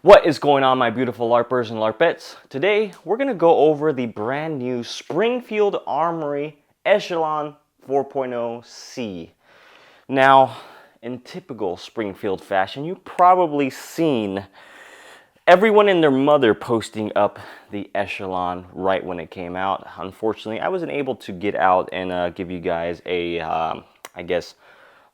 What is going on, my beautiful LARPers and LARPettes? Today, we're going to go over the brand new Springfield Armory Echelon 4.0C. Now, in typical Springfield fashion, you've probably seen everyone and their mother posting up the Echelon right when it came out. Unfortunately, I wasn't able to get out and give you guys a, I guess,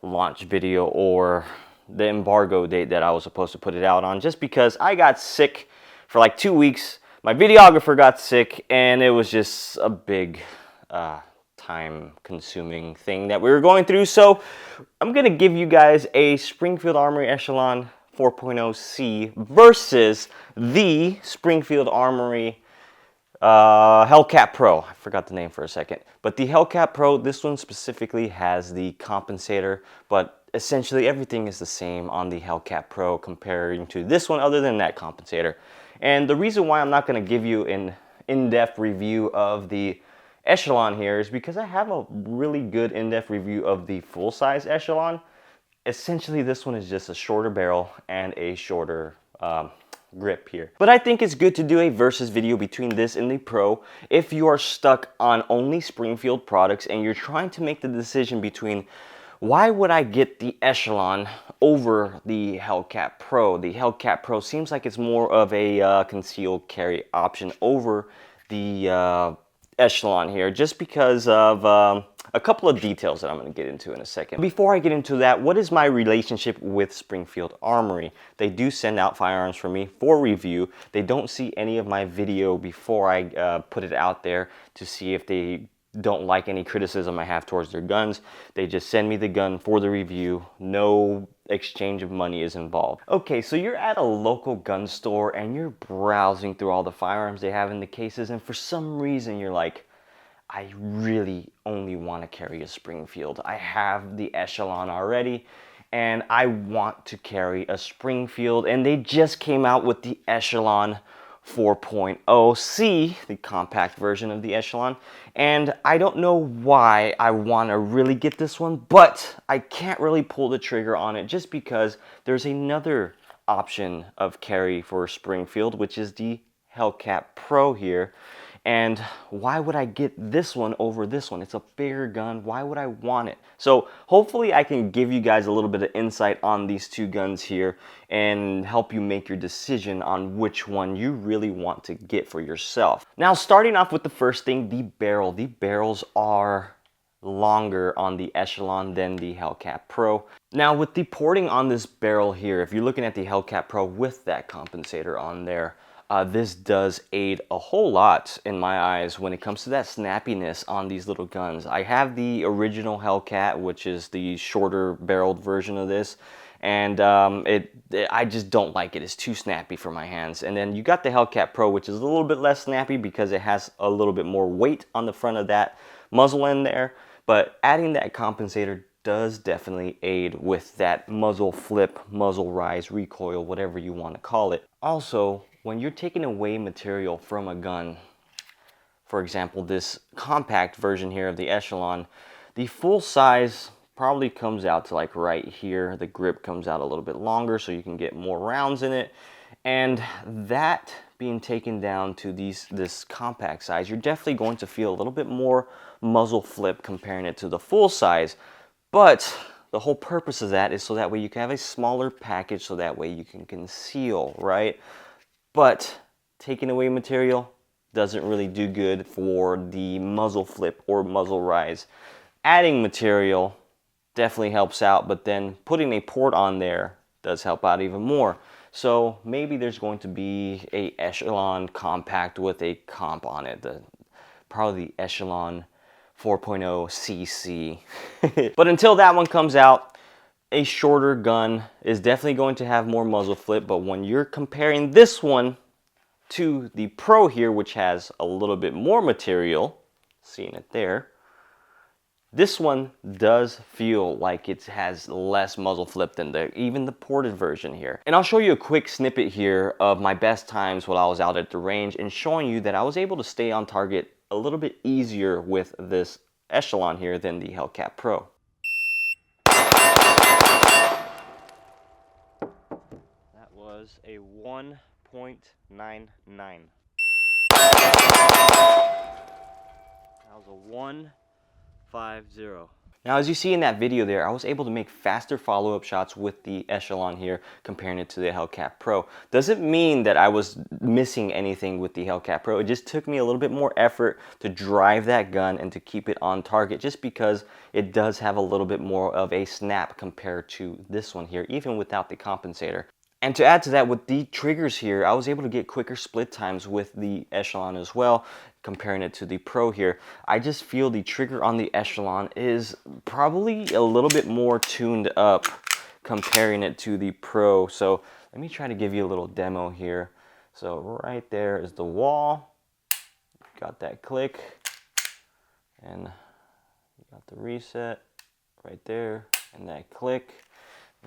launch video or the embargo date that I was supposed to put it out on, just because I got sick for like 2 weeks. My videographer got sick, and it was just a big time-consuming thing that we were going through. So I'm gonna give you guys a Springfield Armory Echelon 4.0C versus the Springfield Armory Hellcat Pro. I forgot the name for a second. But the Hellcat Pro, this one specifically has the compensator, but essentially everything is the same on the Hellcat Pro comparing to this one other than that compensator. And the reason why I'm not going to give you an in-depth review of the Echelon here is because I have a really good in-depth review of the full-size Echelon. Essentially, this one is just a shorter barrel and a shorter grip here. But I think it's good to do a versus video between this and the Pro if you are stuck on only Springfield products and you're trying to make the decision between why would I get the Echelon over the Hellcat Pro. The Hellcat Pro seems like it's more of a concealed carry option over the Echelon here, just because of a couple of details that I'm going to get into in a second. Before I get into that, what is my relationship with Springfield Armory? They do send out firearms for me for review. They don't see any of my video before I put it out there to see if they don't like any criticism I have towards their guns. They just send me the gun for the review. No exchange of money is involved. Okay, so you're at a local gun store and you're browsing through all the firearms they have in the cases, and for some reason you're like, I really only want to carry a Springfield. I have the Echelon already and I want to carry a Springfield, and they just came out with the Echelon 4.0C, the compact version of the Echelon, and I don't know why I want to really get this one, but I can't really pull the trigger on it just because there's another option of carry for Springfield, which is the Hellcat Pro here. And why would I get this one over this one? It's a bigger gun. Why would I want it? So hopefully I can give you guys a little bit of insight on these two guns here and help you make your decision on which one you really want to get for yourself. Now, starting off with the first thing, the barrel. The barrels are longer on the Echelon than the Hellcat Pro. Now, with the porting on this barrel here, if you're looking at the Hellcat Pro with that compensator on there, this does aid a whole lot in my eyes when it comes to that snappiness on these little guns. I have the original Hellcat, which is the shorter barreled version of this, and I just don't like it. It's too snappy for my hands. And then you got the Hellcat Pro, which is a little bit less snappy because it has a little bit more weight on the front of that muzzle end there. But adding that compensator does definitely aid with that muzzle flip, muzzle rise, recoil, whatever you want to call it. Also, when you're taking away material from a gun, for example, this compact version here of the Echelon, the full size probably comes out to like right here. The grip comes out a little bit longer so you can get more rounds in it. And that being taken down to this compact size, you're definitely going to feel a little bit more muzzle flip comparing it to the full size. But the whole purpose of that is so that way you can have a smaller package, so that way you can conceal, right? But taking away material doesn't really do good for the muzzle flip or muzzle rise. Adding material definitely helps out, but then putting a port on there does help out even more. So maybe there's going to be a Echelon compact with a comp on it, probably the Echelon 4.0 CC. But until that one comes out, a shorter gun is definitely going to have more muzzle flip. But when you're comparing this one to the Pro here, which has a little bit more material, seeing it there, this one does feel like it has less muzzle flip than even the ported version here. And I'll show you a quick snippet here of my best times while I was out at the range, and showing you that I was able to stay on target a little bit easier with this Echelon here than the Hellcat Pro. That was a 1.99. That was a 150. Now, as you see in that video there, I was able to make faster follow-up shots with the Echelon here, comparing it to the Hellcat Pro. Doesn't mean that I was missing anything with the Hellcat Pro. It just took me a little bit more effort to drive that gun and to keep it on target, just because it does have a little bit more of a snap compared to this one here, even without the compensator. And to add to that, with the triggers here, I was able to get quicker split times with the Echelon as well, comparing it to the Pro here. I just feel the trigger on the Echelon is probably a little bit more tuned up comparing it to the Pro. So let me try to give you a little demo here. So right there is the wall. Got that click. And you got the reset right there and that click.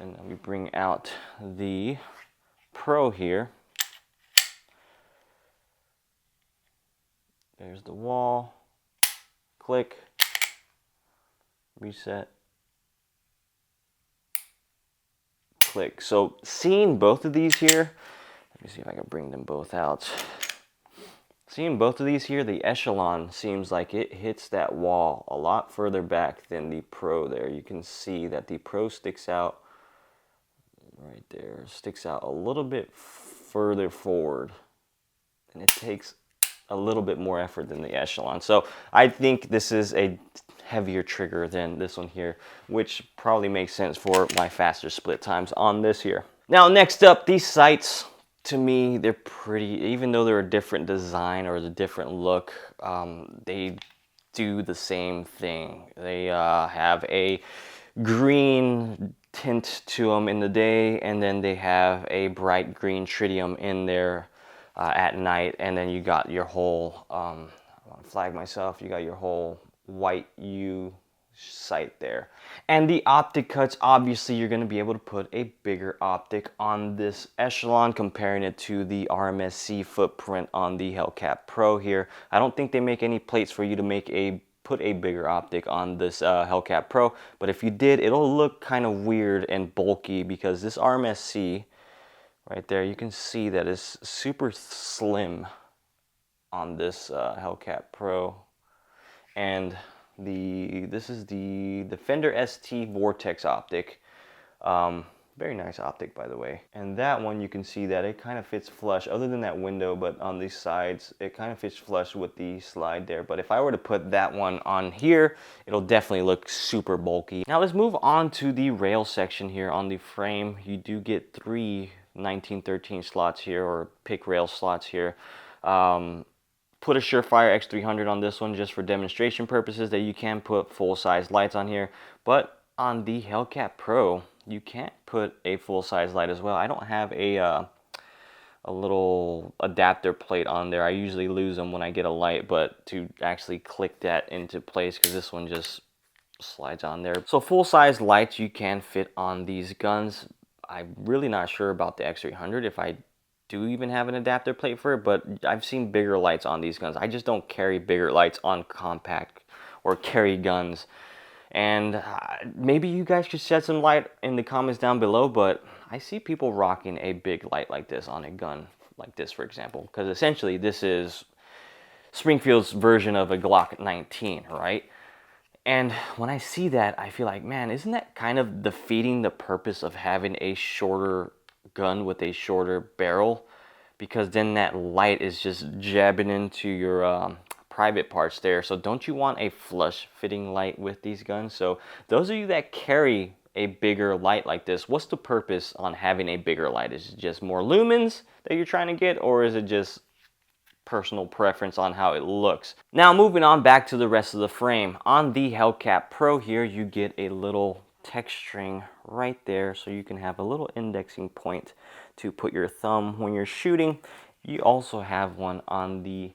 And then we bring out the Pro here. There's the wall, click, reset, click. So seeing both of these here, let me see if I can bring them both out. Seeing both of these here, the Echelon seems like it hits that wall a lot further back than the Pro there. You can see that the Pro sticks out right there, sticks out a little bit further forward, and it takes a little bit more effort than the Echelon. So I think this is a heavier trigger than this one here, which probably makes sense for my faster split times on this here. Now, next up, these sights, to me, they're pretty, even though they're a different design or a different look, they do the same thing. They have a green tint to them in the day, and then they have a bright green tritium in there at night, and then you got your whole, I want to flag myself, you got your whole white U sight there. And the optic cuts, obviously you're going to be able to put a bigger optic on this Echelon, comparing it to the RMSC footprint on the Hellcat Pro here. I don't think they make any plates for you to put a bigger optic on this Hellcat Pro, but if you did, it'll look kind of weird and bulky, because this RMSC right there, you can see that it's super slim on this Hellcat Pro. And this is the Defender ST Vortex optic. Very nice optic, by the way. And that one, you can see that it kind of fits flush, other than that window, but on these sides, it kind of fits flush with the slide there. But if I were to put that one on here, it'll definitely look super bulky. Now let's move on to the rail section here on the frame. You do get 3 1913 slots here, or pick rail slots here. Put a Surefire X300 on this one just for demonstration purposes, that you can put full-size lights on here. But on the Hellcat Pro, you can't put a full-size light as well. I don't have a little adapter plate on there. I usually lose them when I get a light, but to actually click that into place, because this one just slides on there. So full-size lights you can fit on these guns. I'm really not sure about the X300 if I do even have an adapter plate for it, but I've seen bigger lights on these guns. I just don't carry bigger lights on compact or carry guns. And maybe you guys could shed some light in the comments down below, but I see people rocking a big light like this on a gun like this, for example, because essentially this is Springfield's version of a Glock 19, right? And when I see that, I feel like, man, isn't that kind of defeating the purpose of having a shorter gun with a shorter barrel? Because then that light is just jabbing into your private parts there. So don't you want a flush fitting light with these guns? So those of you that carry a bigger light like this, what's the purpose on having a bigger light? Is it just more lumens that you're trying to get, or is it just personal preference on how it looks? Now moving on back to the rest of the frame. On the Hellcat Pro here, you get a little text string right there, so you can have a little indexing point to put your thumb when you're shooting. You also have one on the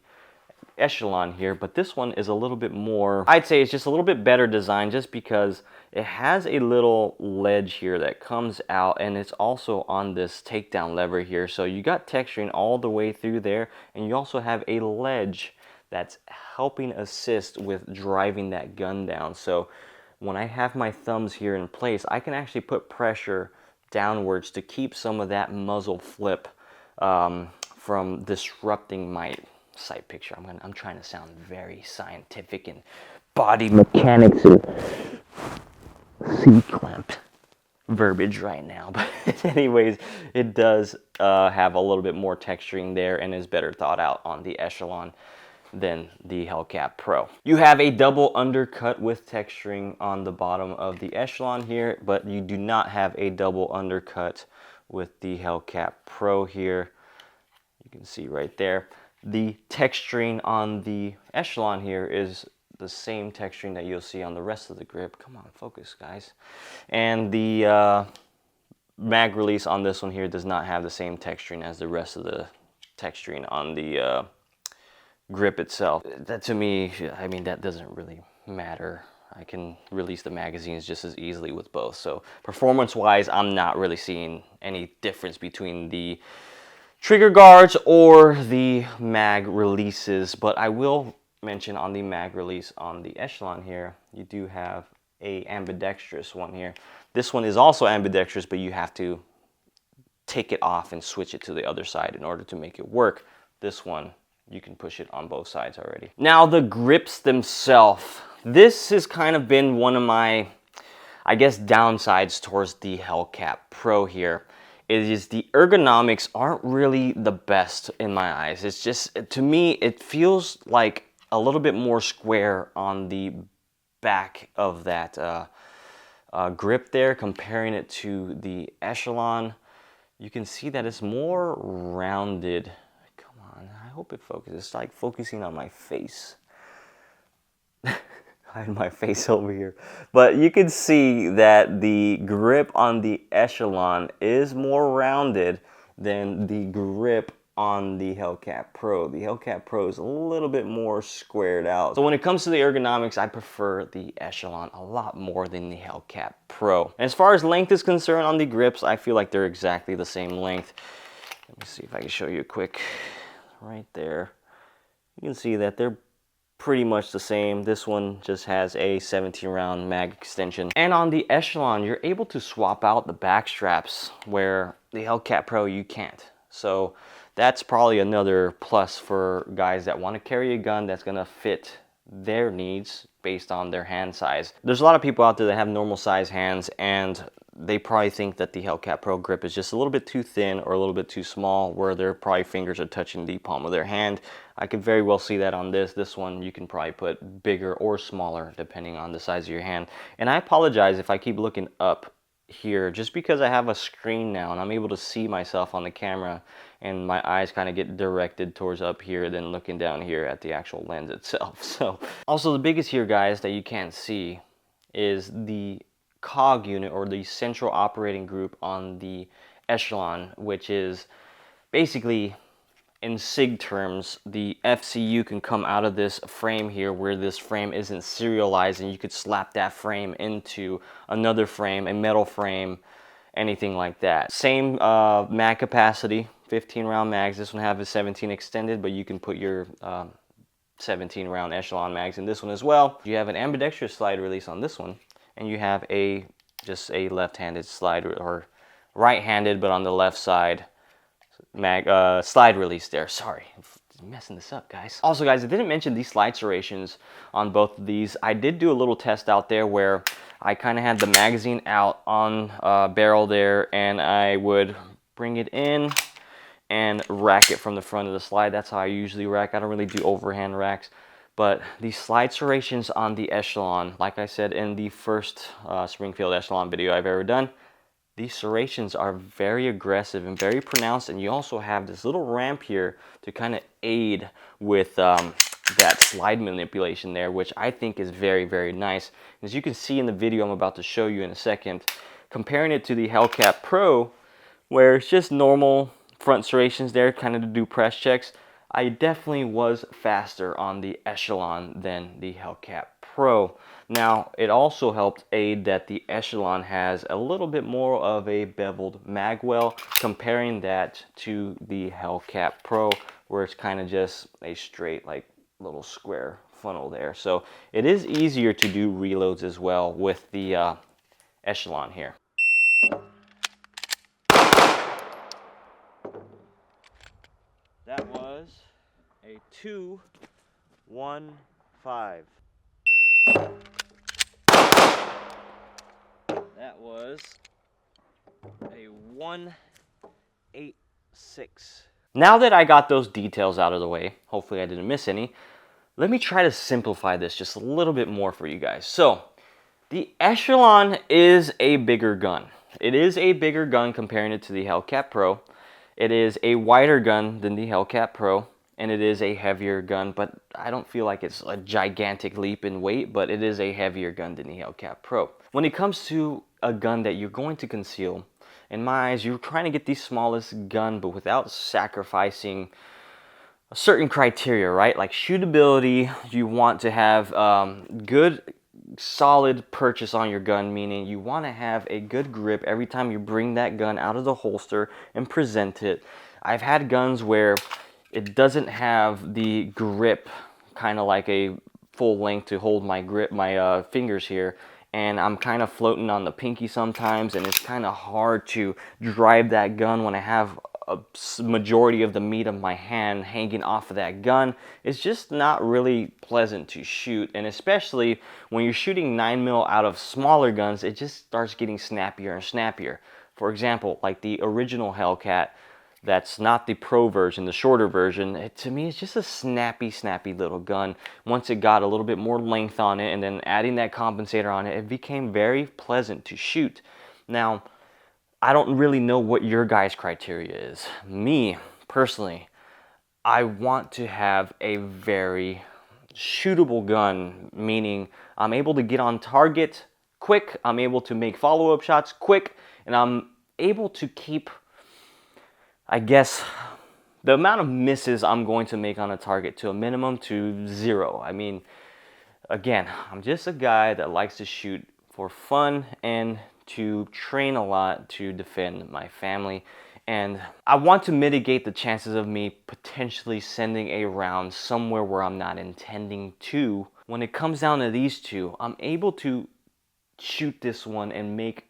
Echelon here, but this one is a little bit more, I'd say it's just a little bit better designed, just because it has a little ledge here that comes out, and it's also on this takedown lever here. So you got texturing all the way through there, and you also have a ledge that's helping assist with driving that gun down. So when I have my thumbs here in place, I can actually put pressure downwards to keep some of that muzzle flip from disrupting my sight picture. I'm trying to sound very scientific and body mechanics and C-clamped verbiage right now, but anyways, it does have a little bit more texturing there and is better thought out on the Echelon than the Hellcat Pro. You have a double undercut with texturing on the bottom of the Echelon here, but you do not have a double undercut with the Hellcat Pro here. You can see right there. The texturing on the Echelon here is the same texturing that you'll see on the rest of the grip. Come on, focus, guys. And the mag release on this one here does not have the same texturing as the rest of the texturing on the grip itself. That to me, I mean, that doesn't really matter. I can release the magazines just as easily with both. So performance-wise, I'm not really seeing any difference between the trigger guards or the mag releases, but I will mention on the mag release on the Echelon here, you do have a ambidextrous one here. This one is also ambidextrous, but you have to take it off and switch it to the other side in order to make it work. This one, you can push it on both sides already. Now the grips themselves, this has kind of been one of my, I guess, downsides towards the Hellcat Pro here. It is the ergonomics aren't really the best in my eyes. It's just, to me, it feels like a little bit more square on the back of that grip there, comparing it to the Echelon. You can see that it's more rounded. Come on, I hope it focuses. It's like focusing on my face. Hide my face over here. But you can see that the grip on the Echelon is more rounded than the grip on the Hellcat Pro. The Hellcat Pro is a little bit more squared out. So when it comes to the ergonomics, I prefer the Echelon a lot more than the Hellcat Pro. And as far as length is concerned on the grips, I feel like they're exactly the same length. Let me see if I can show you a quick, right there. You can see that they're pretty much the same. This one just has a 17 round mag extension. And on the Echelon, you're able to swap out the back straps where the Hellcat Pro you can't. So that's probably another plus for guys that want to carry a gun that's going to fit their needs based on their hand size. There's a lot of people out there that have normal size hands, and they probably think that the Hellcat Pro grip is just a little bit too thin or a little bit too small, where their probably fingers are touching the palm of their hand. I could very well see that on this. This one you can probably put bigger or smaller depending on the size of your hand. And I apologize if I keep looking up here, just because I have a screen now and I'm able to see myself on the camera, and my eyes kind of get directed towards up here than looking down here at the actual lens itself. So also the biggest here, guys, that you can't see is the cog unit, or the central operating group on the Echelon, which is basically, in SIG terms, the FCU can come out of this frame here, where this frame isn't serialized, and you could slap that frame into another frame, a metal frame, anything like that. Same mag capacity, 15 round mags. This one has a 17 extended, but you can put your 17 round Echelon mags in this one as well. You have an ambidextrous slide release on this one, and you have just a left-handed slide, or right-handed but on the left side mag slide release there. Sorry, I'm messing this up, guys. Also, guys, I didn't mention these slide serrations on both of these. I did do a little test out there where I kind of had the magazine out on barrel there, and I would bring it in and rack it from the front of the slide. That's how I usually rack. I don't really do overhand racks. But these slide serrations on the Echelon, like I said in the first Springfield Echelon video I've ever done, these serrations are very aggressive and very pronounced, and you also have this little ramp here to kind of aid with that slide manipulation there, which I think is very, very nice. As you can see in the video I'm about to show you in a second, comparing it to the Hellcat Pro, where it's just normal front serrations there, kind of to do press checks, I definitely was faster on the Echelon than the Hellcat Pro. Now, it also helped aid that the Echelon has a little bit more of a beveled magwell, comparing that to the Hellcat Pro, where it's kind of just a straight, like, little square funnel there. So it is easier to do reloads as well with the Echelon here. a 215. That was a 186. Now that I got those details out of the way, hopefully I didn't miss any, let me try to simplify this just a little bit more for you guys. So, the Echelon is a bigger gun. It is a bigger gun comparing it to the Hellcat Pro. It is a wider gun than the Hellcat Pro, and it is a heavier gun, but I don't feel like it's a gigantic leap in weight, but it is a heavier gun than the Hellcat Pro. When it comes to a gun that you're going to conceal, in my eyes, you're trying to get the smallest gun, but without sacrificing a certain criteria, right? Like shootability, you want to have good solid purchase on your gun, meaning you want to have a good grip every time you bring that gun out of the holster and present it. I've had guns where it doesn't have the grip, kind of like a full length to hold my grip, my fingers here, and I'm kind of floating on the pinky sometimes, and it's kind of hard to drive that gun when I have a majority of the meat of my hand hanging off of that gun. It's just not really pleasant to shoot, and especially when you're shooting 9mm out of smaller guns, it just starts getting snappier and snappier. For example, like the original Hellcat, that's not the Pro version, the shorter version, to me it's just a snappy little gun. Once it got a little bit more length on it and then adding that compensator on it, it became very pleasant to shoot. Now, I don't really know what your guys' criteria is. Me, personally, I want to have a very shootable gun, meaning I'm able to get on target quick, I'm able to make follow-up shots quick, and I'm able to keep, I guess, the amount of misses I'm going to make on a target to a minimum to 0. I mean, again, I'm just a guy that likes to shoot for fun and to train a lot to defend my family, and I want to mitigate the chances of me potentially sending a round somewhere where I'm not intending to. When it comes down to these two, I'm able to shoot this one and make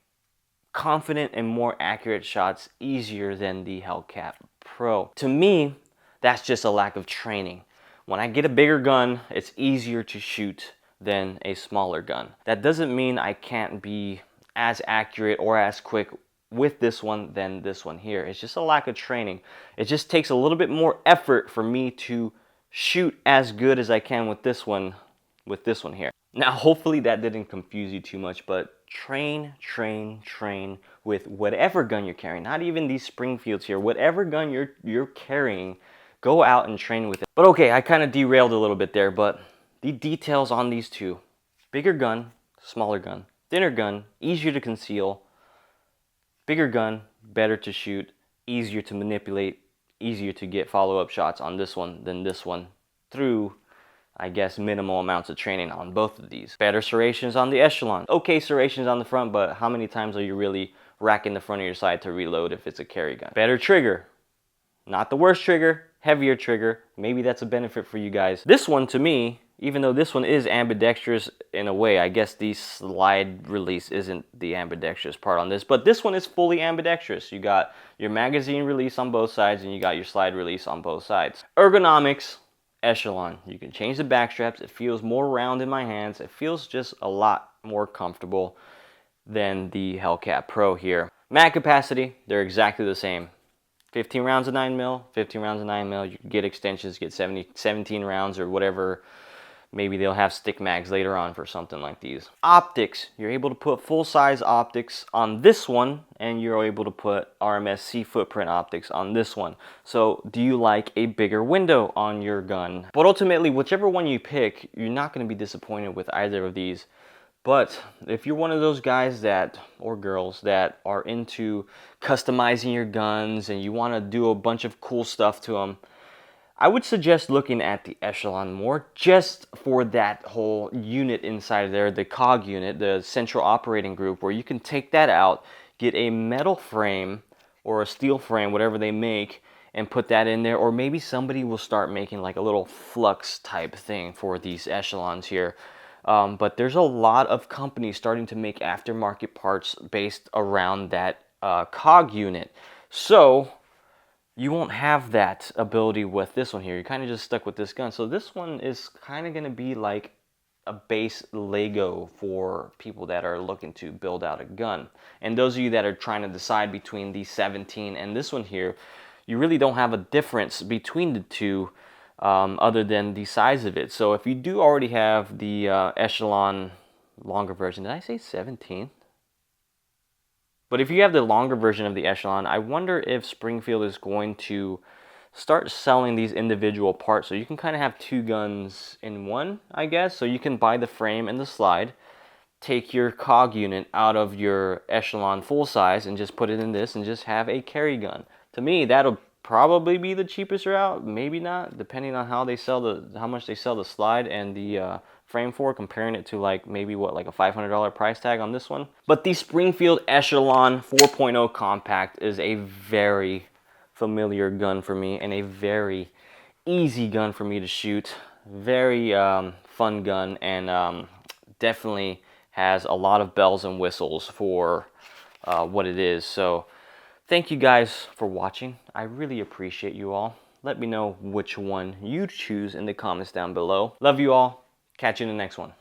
confident and more accurate shots easier than the Hellcat Pro. To me, that's just a lack of training. When I get a bigger gun, it's easier to shoot than a smaller gun. That doesn't mean I can't be as accurate or as quick with this one than this one here. It's just a lack of training. It just takes a little bit more effort for me to shoot as good as I can with this one here. Now, hopefully that didn't confuse you too much, but train with whatever gun you're carrying. Not even these Springfields here. Whatever gun you're carrying, go out and train with it. But okay, I kind of derailed a little bit there, but the details on these two: bigger gun, smaller gun. Thinner gun, easier to conceal. Bigger gun, better to shoot, easier to manipulate, easier to get follow-up shots on this one than this one through, I guess, minimal amounts of training on both of these. Better serrations on the Echelon. Okay serrations on the front, but how many times are you really racking the front of your sight to reload if it's a carry gun? Better trigger. Not the worst trigger, heavier trigger. Maybe that's a benefit for you guys. This one, to me, even though this one is ambidextrous in a way, I guess the slide release isn't the ambidextrous part on this, but this one is fully ambidextrous. You got your magazine release on both sides and you got your slide release on both sides. Ergonomics, Echelon. You can change the back straps. It feels more round in my hands. It feels just a lot more comfortable than the Hellcat Pro here. Mag capacity, they're exactly the same. 15 rounds of 9mm, 15 rounds of 9mm. You can get extensions, get 17 rounds or whatever. Maybe they'll have stick mags later on for something like these. Optics, you're able to put full-size optics on this one, and you're able to put RMSC footprint optics on this one. So do you like a bigger window on your gun? But ultimately, whichever one you pick, you're not going to be disappointed with either of these. But if you're one of those guys that, or girls, that are into customizing your guns and you want to do a bunch of cool stuff to them, I would suggest looking at the Echelon more, just for that whole unit inside there, the COG unit, the central operating group, where you can take that out, get a metal frame or a steel frame, whatever they make, and put that in there. Or maybe somebody will start making like a little flux type thing for these Echelons here. But there's a lot of companies starting to make aftermarket parts based around that COG unit. So you won't have that ability with this one here. You're kind of just stuck with this gun. So this one is kind of going to be like a base Lego for people that are looking to build out a gun. And those of you that are trying to decide between the 17 and this one here, you really don't have a difference between the two other than the size of it. So if you do already have the Echelon longer version, did I say 17? But if you have the longer version of the Echelon, I wonder if Springfield is going to start selling these individual parts. So you can kind of have two guns in one, I guess. So you can buy the frame and the slide, take your COG unit out of your Echelon full size and just put it in this and just have a carry gun. To me, that'll probably be the cheapest route, maybe not, depending on how they sell how much they sell the slide and the frame for, comparing it to like maybe what, like a $500 price tag on this one. But the Springfield Echelon 4.0 compact is a very familiar gun for me and a very easy gun for me to shoot. Very fun gun, and definitely has a lot of bells and whistles for what it is. So thank you guys for watching. I really appreciate you all. Let me know which one you choose in the comments down below. Love you all. Catch you in the next one.